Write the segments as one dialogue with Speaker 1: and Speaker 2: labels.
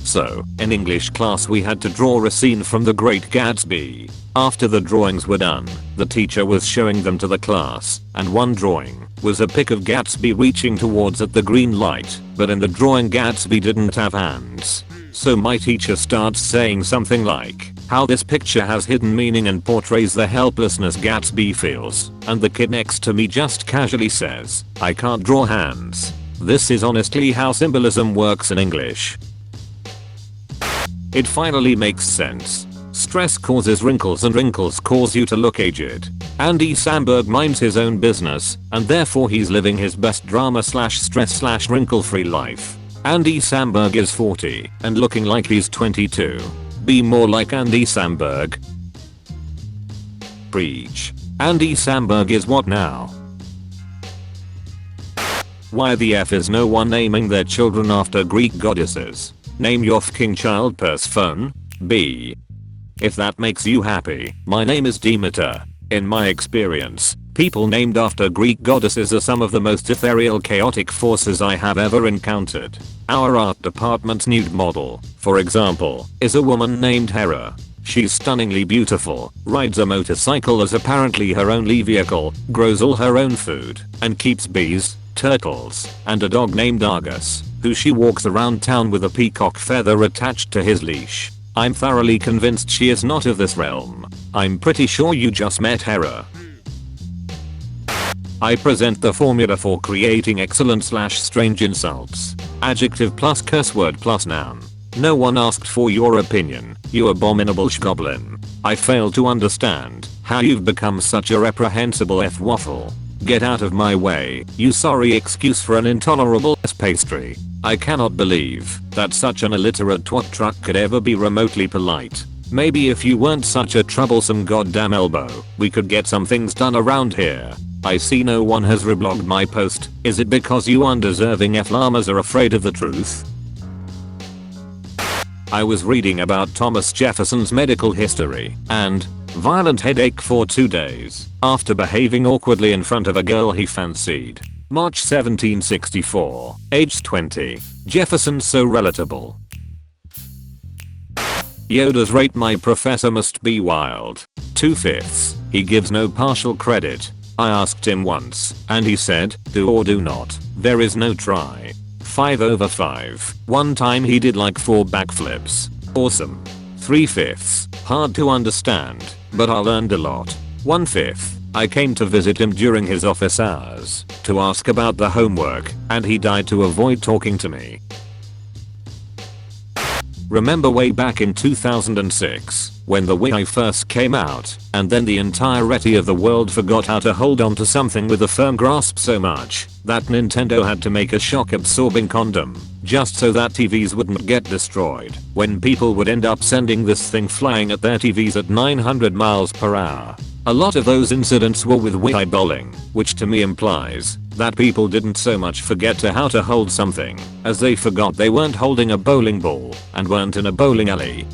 Speaker 1: So, in English class we had to draw a scene from The Great Gatsby. After the drawings were done, the teacher was showing them to the class, and one drawing was a pic of Gatsby reaching towards at the green light, but in the drawing Gatsby didn't have hands. So my teacher starts saying something like, how this picture has hidden meaning and portrays the helplessness Gatsby feels, and the kid next to me just casually says, I can't draw hands. This is honestly how symbolism works in English. It finally makes sense. Stress causes wrinkles and wrinkles cause you to look aged. Andy Samberg minds his own business, and therefore he's living his best drama slash stress slash wrinkle free life. Andy Samberg is 40 and looking like he's 22. Be more like Andy Samberg. Preach. Andy Samberg is what now? Why the F is no one naming their children after Greek goddesses? Name your fucking child Persephone. B. If that makes you happy, my name is Demeter. In my experience, people named after Greek goddesses are some of the most ethereal chaotic forces I have ever encountered. Our art department's nude model, for example, is a woman named Hera. She's stunningly beautiful, rides a motorcycle as apparently her only vehicle, grows all her own food, and keeps bees, turtles, and a dog named Argus, who she walks around town with a peacock feather attached to his leash. I'm thoroughly convinced she is not of this realm. I'm pretty sure you just met Hera. I present the formula for creating excellent slash strange insults. Adjective plus curse word plus noun. No one asked for your opinion, you abominable schgoblin. I fail to understand how you've become such a reprehensible f-waffle. Get out of my way, you sorry excuse for an intolerable pastry. I cannot believe that such an illiterate twat truck could ever be remotely polite. Maybe if you weren't such a troublesome goddamn elbow, we could get some things done around here. I see no one has reblogged my post. Is it because you undeserving F-llamas are afraid of the truth? I was reading about Thomas Jefferson's medical history and violent headache for 2 days after behaving awkwardly in front of a girl he fancied. March 1764, age 20. Jefferson so relatable. Yoda's rate my professor must be wild. 2/5. He gives no partial credit. I asked him once, and he said, do or do not. There is no try. 5/5. One time he did like 4 backflips. Awesome. 3/5. Hard to understand, but I learned a lot. 1/5. I came to visit him during his office hours to ask about the homework, and he died to avoid talking to me. Remember way back in 2006, when the Wii first came out, and then the entirety of the world forgot how to hold on to something with a firm grasp so much that Nintendo had to make a shock-absorbing condom, just so that TVs wouldn't get destroyed, when people would end up sending this thing flying at their TVs at 900 miles per hour. A lot of those incidents were with Wii bowling, which to me implies that people didn't so much forget how to hold something as they forgot they weren't holding a bowling ball and weren't in a bowling alley.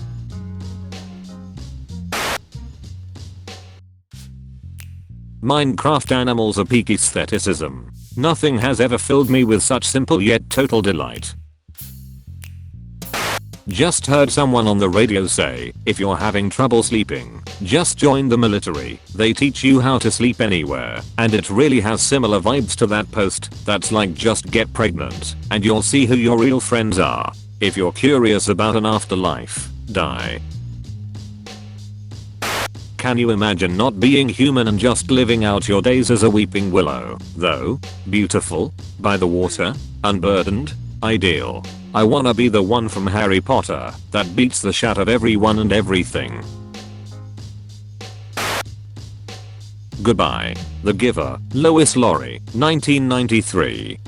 Speaker 1: Minecraft animals are peak aestheticism. Nothing has ever filled me with such simple yet total delight. Just heard someone on the radio say, if you're having trouble sleeping, just join the military. They teach you how to sleep anywhere, and it really has similar vibes to that post that's like just get pregnant, and you'll see who your real friends are. If you're curious about an afterlife, die. Can you imagine not being human and just living out your days as a weeping willow, though? Beautiful? By the water? Unburdened? Ideal. I wanna be the one from Harry Potter that beats the shit out of everyone and everything. Goodbye. The Giver, Lois Lowry, 1993.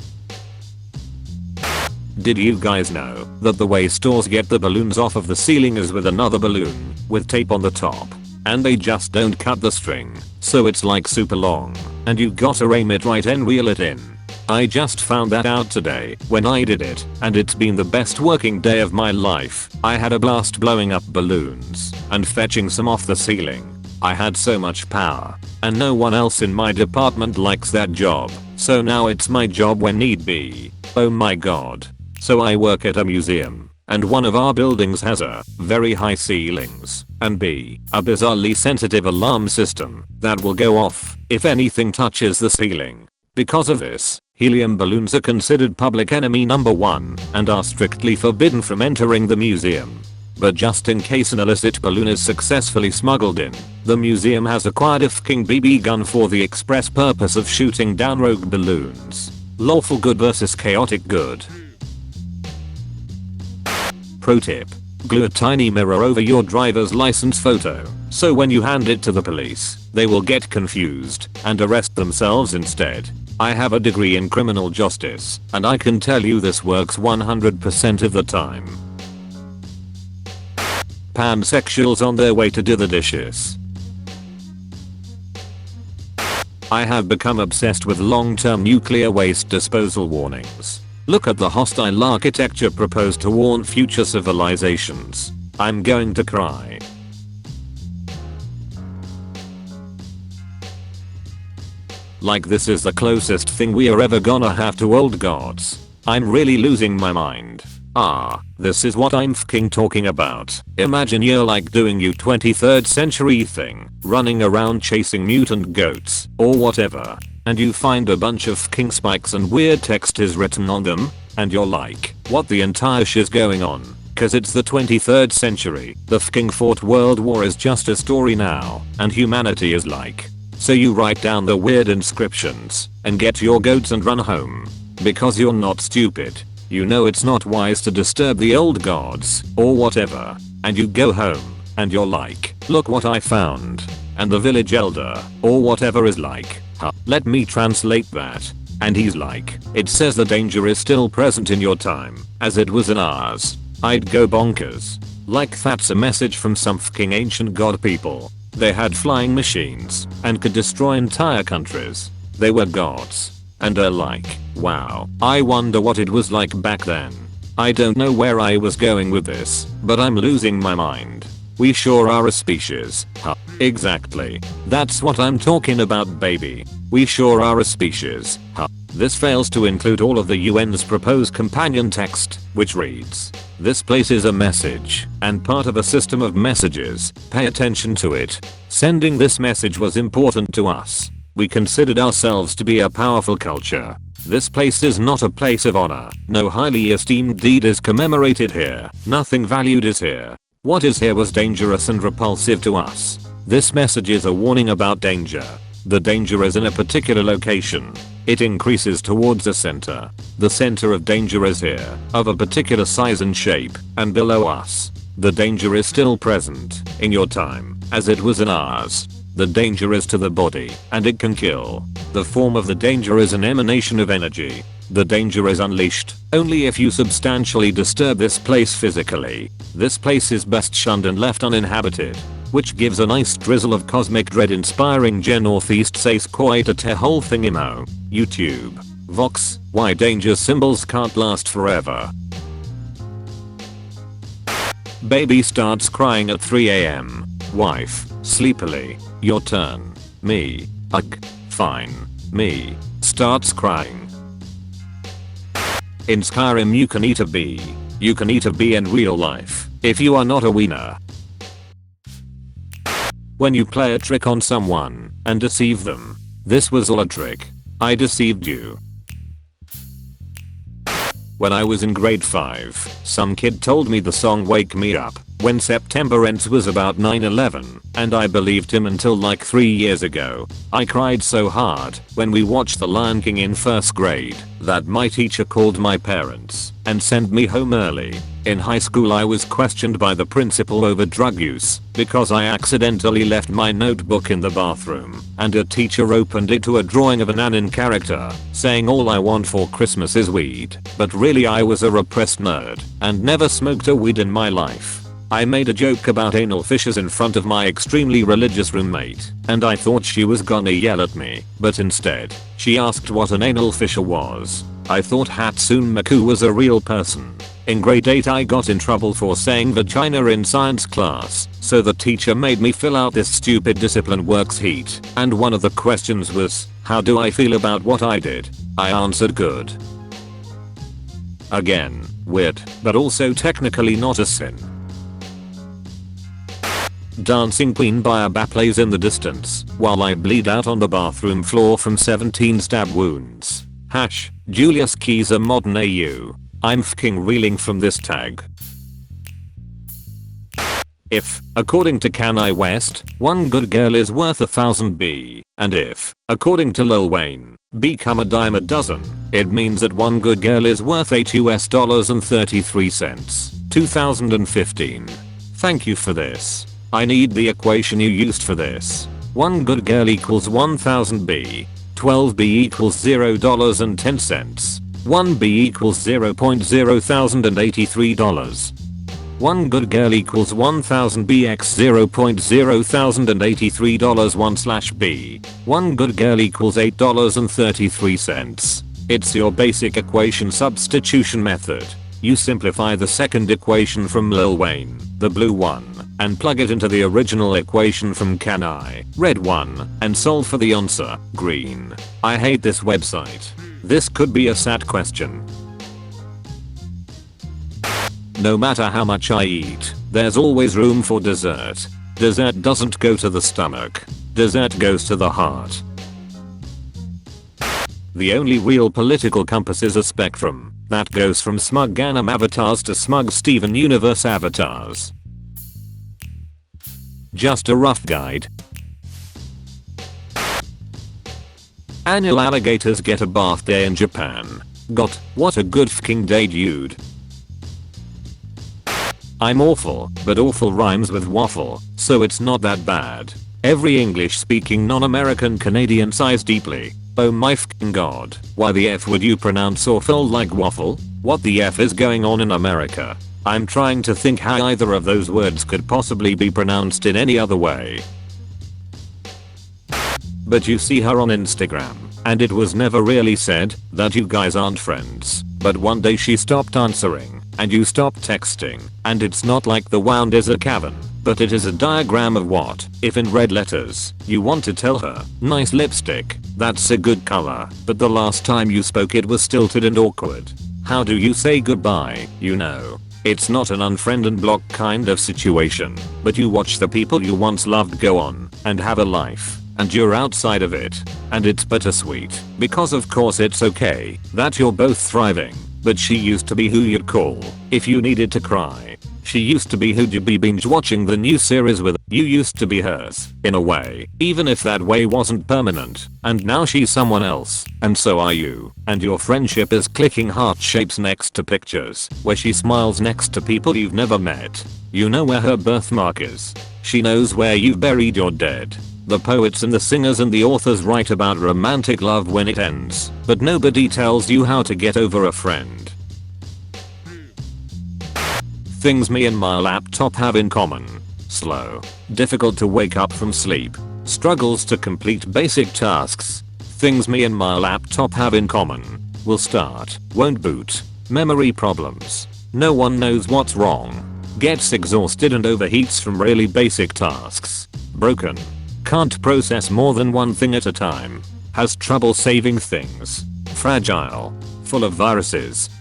Speaker 1: Did you guys know that the way stores get the balloons off of the ceiling is with another balloon with tape on the top? And they just don't cut the string, so it's like super long, and you gotta aim it right and reel it in. I just found that out today when I did it, and it's been the best working day of my life. I had a blast blowing up balloons and fetching some off the ceiling. I had so much power, and no one else in my department likes that job, so now it's my job when need be. Oh my god. So I work at a museum, and one of our buildings has a very high ceilings, and B, a bizarrely sensitive alarm system that will go off if anything touches the ceiling. Because of this, helium balloons are considered public enemy number 1 and are strictly forbidden from entering the museum. But just in case an illicit balloon is successfully smuggled in, the museum has acquired a fucking BB gun for the express purpose of shooting down rogue balloons. Lawful good versus chaotic good. Pro tip. Glue a tiny mirror over your driver's license photo, so when you hand it to the police, they will get confused and arrest themselves instead. I have a degree in criminal justice, and I can tell you this works 100% of the time. Pansexuals on their way to do the dishes. I have become obsessed with long-term nuclear waste disposal warnings. Look at the hostile architecture proposed to warn future civilizations. I'm going to cry. Like this is the closest thing we are ever gonna have to old gods. I'm really losing my mind. This is what I'm fucking talking about. Imagine you're like doing your 23rd century thing, running around chasing mutant goats, or whatever, and you find a bunch of fucking spikes and weird text is written on them, and you're like, what the entire shit's going on? Cause it's the 23rd century, the fucking 4th World War is just a story now, and humanity is like. So you write down the weird inscriptions, and get your goats and run home. Because you're not stupid. You know it's not wise to disturb the old gods, or whatever, and you go home, and you're like, look what I found. And the village elder, or whatever is like, let me translate that. And he's like, it says the danger is still present in your time, as it was in ours. I'd go bonkers. Like that's a message from some fucking ancient god people. They had flying machines, and could destroy entire countries. They were gods. And are like, wow, I wonder what it was like back then. I don't know where I was going with this, but I'm losing my mind. We sure are a species. Exactly. That's what I'm talking about, baby. We sure are a species. This fails to include all of the UN's proposed companion text, which reads, this place is a message, and part of a system of messages. Pay attention to it. Sending this message was important to us. We considered ourselves to be a powerful culture. This place is not a place of honor. No highly esteemed deed is commemorated here. Nothing valued is here. What is here was dangerous and repulsive to us. This message is a warning about danger. The danger is in a particular location. It increases towards the center. The center of danger is here, of a particular size and shape, and below us. The danger is still present, in your time, as it was in ours. The danger is to the body, and it can kill. The form of the danger is an emanation of energy. The danger is unleashed only if you substantially disturb this place physically. This place is best shunned and left uninhabited. Which gives a nice drizzle of cosmic dread inspiring Gen Northeast says quite a te whole thing emo. YouTube. Vox, why danger symbols can't last forever. Baby starts crying at 3 AM. Wife, sleepily, your turn. Me, ugh, fine. Me, starts crying. In Skyrim you can eat a bee. You can eat a bee in real life, if you are not a wiener. When you play a trick on someone, and deceive them. This was all a trick. I deceived you. When I was in grade 5, some kid told me the song Wake Me Up When September Ends was about 9/11, and I believed him until like 3 years ago. I cried so hard when we watched The Lion King in 1st grade that my teacher called my parents and sent me home early. In high school I was questioned by the principal over drug use because I accidentally left my notebook in the bathroom, and a teacher opened it to a drawing of an anime character saying all I want for Christmas is weed, but really I was a repressed nerd and never smoked a weed in my life. I made a joke about anal fissures in front of my extremely religious roommate, and I thought she was gonna yell at me, but instead, she asked what an anal fissure was. I thought Hatsune Miku was a real person. In grade 8 I got in trouble for saying vagina in science class, so the teacher made me fill out this stupid discipline worksheet, and one of the questions was, how do I feel about what I did? I answered good. Again, weird, but also technically not a sin. Dancing Queen by a bat plays in the distance while I bleed out on the bathroom floor from 17 stab wounds. Julius Keys a modern AU. I'm fking reeling from this tag. If, according to Kanye West, one good girl is worth 1,000 B, and if, according to Lil Wayne, B come a dime a dozen, it means that one good girl is worth $8.33. 2015. Thank you for this. I need the equation you used for this. One good girl equals 1,000 B. 12 B equals $0.10. 1 B equals $0.083. One good girl equals 1000 BX 0.083 1/B. One good girl equals $8.33. It's your basic equation substitution method. You simplify the second equation from Lil Wayne, the blue one, and plug it into the original equation from Kanye, red one, and solve for the answer, green. I hate this website. This could be a sad question. No matter how much I eat, there's always room for dessert. Dessert doesn't go to the stomach. Dessert goes to the heart. The only real political compass is a spectrum that goes from smug Ganem avatars to smug Steven Universe avatars. Just a rough guide. Annual alligators get a bath day in Japan. What a good fking day, dude. I'm awful, but awful rhymes with waffle, so it's not that bad. Every English speaking non-American Canadian sighs deeply. Oh my fking god, why the F would you pronounce awful like waffle? What the F is going on in America? I'm trying to think how either of those words could possibly be pronounced in any other way. But you see her on Instagram, and it was never really said that you guys aren't friends. But one day she stopped answering, and you stopped texting, and it's not like the wound is a cavern, but it is a diagram of what, if in red letters, you want to tell her, nice lipstick, that's a good color, but the last time you spoke it was stilted and awkward. How do you say goodbye, you know? It's not an unfriend and block kind of situation, but you watch the people you once loved go on and have a life, and you're outside of it, and it's bittersweet, because of course it's okay that you're both thriving, but she used to be who you'd call if you needed to cry. She used to be who'd you be binge watching the new series with. You used to be hers, in a way, even if that way wasn't permanent, and now she's someone else, and so are you, and your friendship is clicking heart shapes next to pictures where she smiles next to people you've never met. You know where her birthmark is. She knows where you've buried your dead. The poets and the singers and the authors write about romantic love when it ends, but nobody tells you how to get over a friend. Things me and my laptop have in common. Slow. Difficult to wake up from sleep. Struggles to complete basic tasks. Things me and my laptop have in common. Will start, won't boot. Memory problems. No one knows what's wrong. Gets exhausted and overheats from really basic tasks. Broken. Can't process more than one thing at a time. Has trouble saving things. Fragile. Full of viruses.